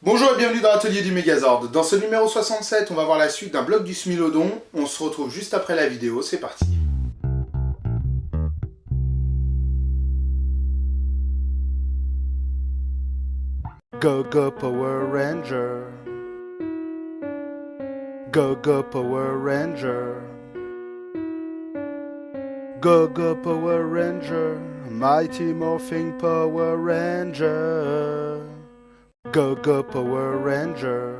Bonjour et bienvenue dans l'atelier du Megazord. Dans ce numéro 67, on va voir la suite d'un bloc du Smilodon. On se retrouve juste après la vidéo, c'est parti. Go go Power Ranger. Go go Power Ranger. Go go Power Ranger. Mighty Morphing Power Ranger. Go go Power Ranger.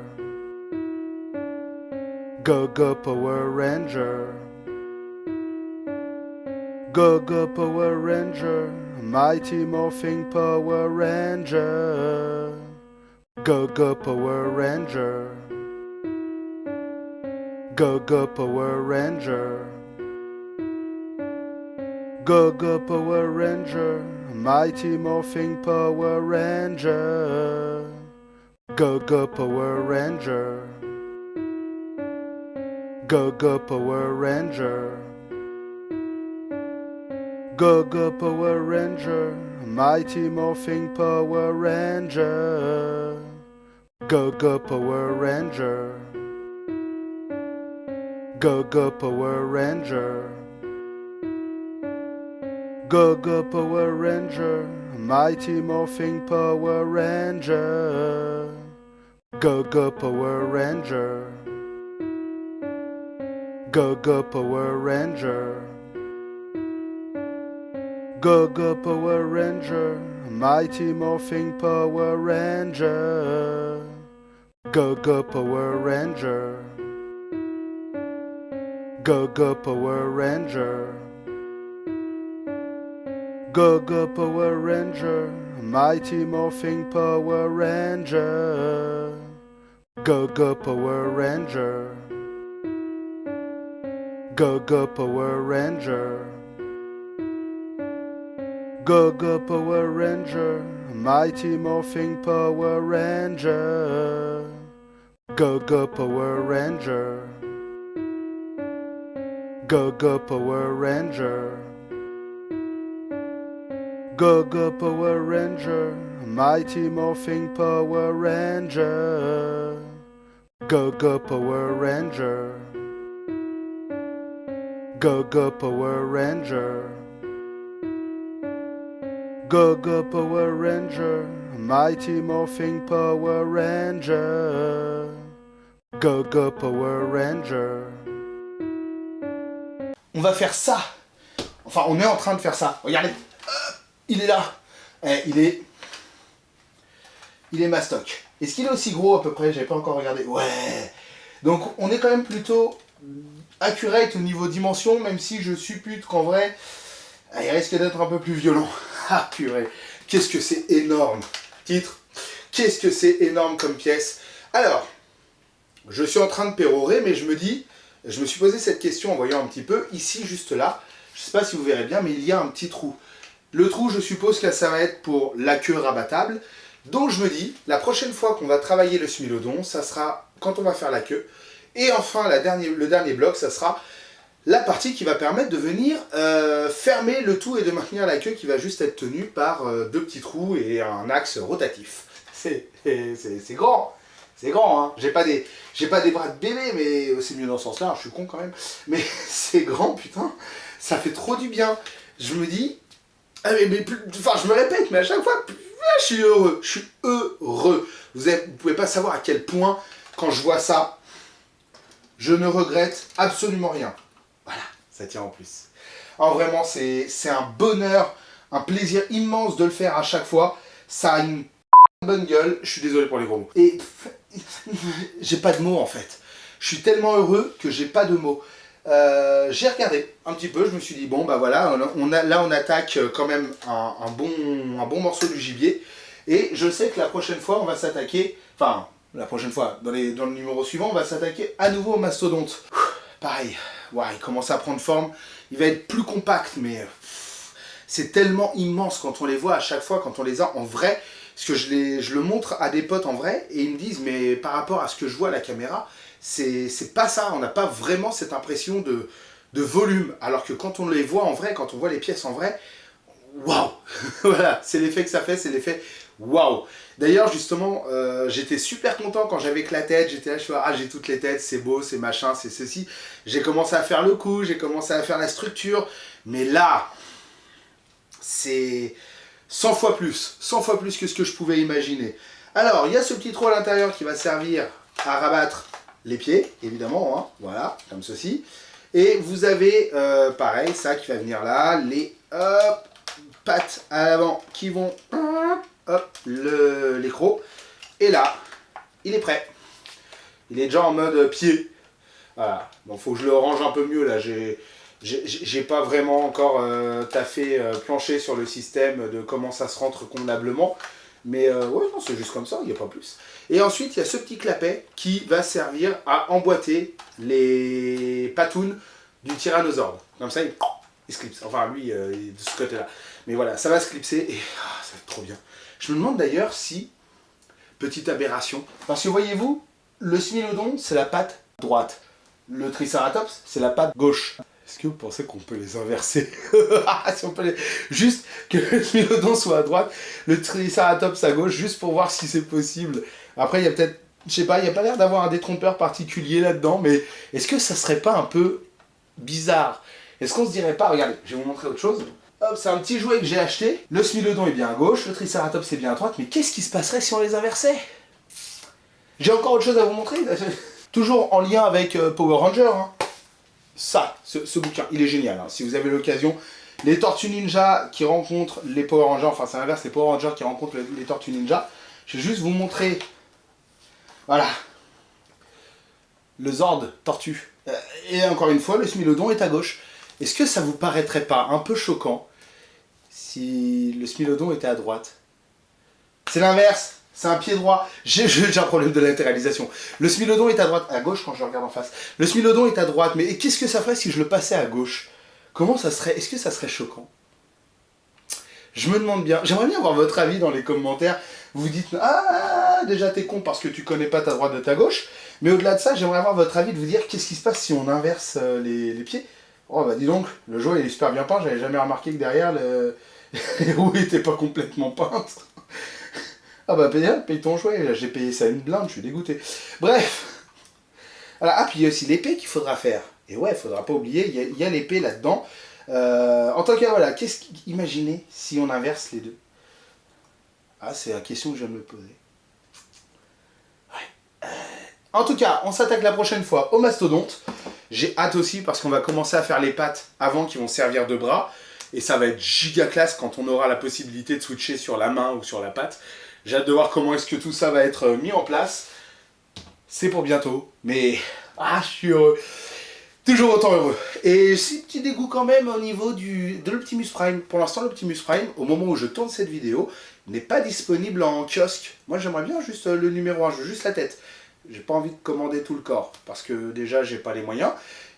Go go Power Ranger. Go go Power Ranger. Mighty Morphing Power Ranger. Go go Power Ranger. Go go Power Ranger. Go go Power Ranger. Mighty Morphing Power Ranger. Go go Power Ranger. Go go Power Ranger. Go go Power Ranger. Mighty Morphing Power Ranger. Go go Power Ranger. Go go Power Ranger. Go go Power Ranger. Mighty Morphing Power Ranger. Go go Power Ranger. Go go Power Ranger. Go go Power Ranger. Mighty Morphing Power Ranger. Go go Power Ranger. Go go Power Ranger. Go go Power Ranger. Mighty Morphing Power Ranger. Go go Power Ranger. Go go Power Ranger. Go go Power Ranger. Mighty Morphing Power Ranger. Go go Power Ranger. Go go Power Ranger. Go go Power Ranger. Mighty Morphing Power Ranger. Go go Power Ranger. Go go Power Ranger. Go go Power Ranger. Mighty Morphing Power Ranger. Go go Power Ranger. On va faire ça. Enfin, on est en train de faire ça. Regardez. Il est là. Il est mastoc. Est-ce qu'il est aussi gros à peu près? J'avais pas encore regardé. Ouais. Donc on est quand même plutôt accurate au niveau dimension, même si je suppute qu'en vrai, il risque d'être un peu plus violent. Ah purée. Qu'est-ce que c'est énorme. Titre. Qu'est-ce que c'est énorme comme pièce. Alors, je suis en train de pérorer, mais je me suis posé cette question en voyant un petit peu, ici, juste là, je sais pas si vous verrez bien, mais il y a un petit trou. Le trou, je suppose que ça va être pour la queue rabattable. Donc je me dis, la prochaine fois qu'on va travailler le Smilodon, ça sera quand on va faire la queue. Et enfin, le dernier bloc, ça sera la partie qui va permettre de venir fermer le tout et de maintenir la queue qui va juste être tenue par deux petits trous et un axe rotatif. C'est grand. C'est grand, hein. J'ai pas des bras de bébé, mais c'est mieux dans ce sens-là, je suis con quand même. Mais c'est grand, putain. Ça fait trop du bien. Je me dis... enfin, je me répète, mais à chaque fois, je suis heureux. Je suis heureux. Vous pouvez pas savoir à quel point, quand je vois ça, je ne regrette absolument rien. Voilà, ça tient en plus. Alors vraiment, c'est un bonheur, un plaisir immense de le faire à chaque fois. Ça a une bonne gueule. Je suis désolé pour les gros mots. Et j'ai pas de mots en fait. Je suis tellement heureux que j'ai pas de mots. J'ai regardé un petit peu, je me suis dit bon bah voilà, on attaque quand même un bon morceau du gibier, et je sais que la prochaine fois on va s'attaquer, enfin la prochaine fois, dans le numéro suivant on va s'attaquer à nouveau au mastodonte. Pareil, ouais, il commence à prendre forme, il va être plus compact, mais c'est tellement immense quand on les voit à chaque fois, quand on les a en vrai, parce que je le montre à des potes en vrai, et ils me disent mais par rapport à ce que je vois à la caméra, c'est pas ça, on n'a pas vraiment cette impression de volume, alors que quand on les voit en vrai, quand on voit les pièces en vrai, waouh. Voilà, c'est l'effet que ça fait, c'est l'effet Waouh! D'ailleurs, justement, j'étais super content quand j'avais que la tête. J'étais là, je fais, ah, j'ai toutes les têtes, c'est beau, c'est machin, c'est ceci. J'ai commencé à faire le coup, j'ai commencé à faire la structure. Mais là, c'est 100 fois plus que ce que je pouvais imaginer. Alors, il y a ce petit trou à l'intérieur qui va servir à rabattre les pieds, évidemment, hein, voilà, comme ceci. Et vous avez, pareil, ça qui va venir là, les pattes à l'avant qui vont, hop, les crocs. Et là, il est prêt. Il est déjà en mode pied. Voilà, bon, faut que je le range un peu mieux là, j'ai pas vraiment encore taffé, planché sur le système de comment ça se rentre convenablement. Mais ouais, non, c'est juste comme ça, il n'y a pas plus. Et ensuite, il y a ce petit clapet qui va servir à emboîter les patounes du tyrannosaure. Comme ça, il se clipse. Enfin, lui, il est de ce côté-là. Mais voilà, ça va se clipser et ça va être trop bien. Je me demande d'ailleurs si, petite aberration, parce que voyez-vous, le smilodon, c'est la patte droite. Le triceratops, c'est la patte gauche. Est-ce que vous pensez qu'on peut les inverser? Si on peut les... Juste que le smilodon soit à droite, le triceratops à gauche, juste pour voir si c'est possible. Après, il y a peut-être, je sais pas, il n'y a pas l'air d'avoir un détrompeur particulier là-dedans, mais est-ce que ça serait pas un peu bizarre? Est-ce qu'on se dirait pas, regardez, je vais vous montrer autre chose. Hop, c'est un petit jouet que j'ai acheté. Le smilodon est bien à gauche, le triceratops est bien à droite, mais qu'est-ce qui se passerait si on les inversait? J'ai encore autre chose à vous montrer. Toujours en lien avec Power Ranger, hein. Ça, ce bouquin, il est génial, hein. Si vous avez l'occasion, les Tortues Ninja qui rencontrent les Power Rangers, enfin c'est l'inverse, les Power Rangers qui rencontrent les Tortues Ninja, je vais juste vous montrer, voilà, le Zord Tortue. Et encore une fois, le Smilodon est à gauche. Est-ce que ça vous paraîtrait pas un peu choquant si le Smilodon était à droite? C'est l'inverse. C'est un pied droit. J'ai un problème de latéralisation. Le Smilodon est à droite, à gauche quand je le regarde en face. Le Smilodon est à droite, mais qu'est-ce que ça ferait si je le passais à gauche? Comment ça serait? Est-ce que ça serait choquant? Je me demande bien. J'aimerais bien avoir votre avis dans les commentaires. Vous dites, ah, déjà t'es con parce que tu connais pas ta droite de ta gauche. Mais au-delà de ça, j'aimerais avoir votre avis de vous dire qu'est-ce qui se passe si on inverse les pieds. Oh bah dis donc, le jouet il est super bien peint. J'avais jamais remarqué que derrière, les roues étaient pas complètement peintes. Ah bah paye ton jouet, j'ai payé ça une blinde, je suis dégoûté. Bref. Voilà. Ah, puis il y a aussi l'épée qu'il faudra faire. Et ouais, il faudra pas oublier, il y a l'épée là-dedans. En tout cas, voilà, imaginez si on inverse les deux. Ah, c'est la question que je viens de me poser. Ouais. En tout cas, on s'attaque la prochaine fois au mastodonte. J'ai hâte aussi parce qu'on va commencer à faire les pattes avant qui vont servir de bras. Et ça va être giga classe quand on aura la possibilité de switcher sur la main ou sur la patte. J'ai hâte de voir comment est-ce que tout ça va être mis en place. C'est pour bientôt, mais je suis heureux. Toujours autant heureux. Et si petit dégoût quand même au niveau de l'Optimus Prime. Pour l'instant, l'Optimus Prime, au moment où je tourne cette vidéo, n'est pas disponible en kiosque. Moi, j'aimerais bien juste le numéro 1, je veux juste la tête. J'ai pas envie de commander tout le corps, parce que déjà, j'ai pas les moyens.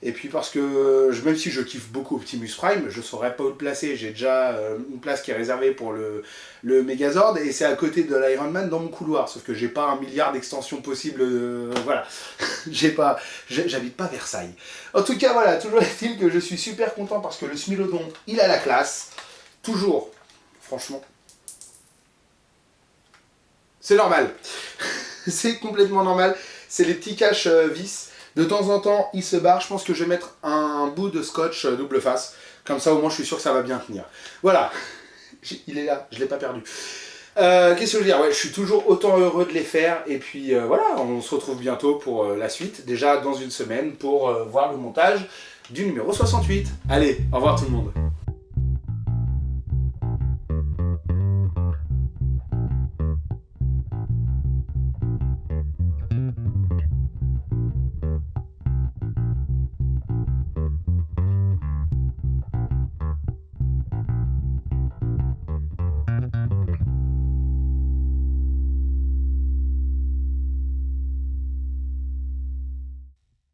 Et puis parce que, même si je kiffe beaucoup Optimus Prime, je saurais pas où le placer. J'ai déjà une place qui est réservée pour le Megazord, et c'est à côté de l'Iron Man dans mon couloir. Sauf que j'ai pas un milliard d'extensions possibles, voilà. J'habite pas Versailles. En tout cas, voilà, toujours est-il que je suis super content parce que le Smilodon, il a la classe. Toujours, franchement. C'est normal. C'est complètement normal. C'est les petits caches vis. De temps en temps, il se barre. Je pense que je vais mettre un bout de scotch double face. Comme ça, au moins, je suis sûr que ça va bien tenir. Voilà. Il est là. Je ne l'ai pas perdu. Qu'est-ce que je veux dire? Ouais, je suis toujours autant heureux de les faire. Et puis, voilà, on se retrouve bientôt pour la suite. Déjà dans une semaine pour voir le montage du numéro 68. Allez, au revoir tout le monde.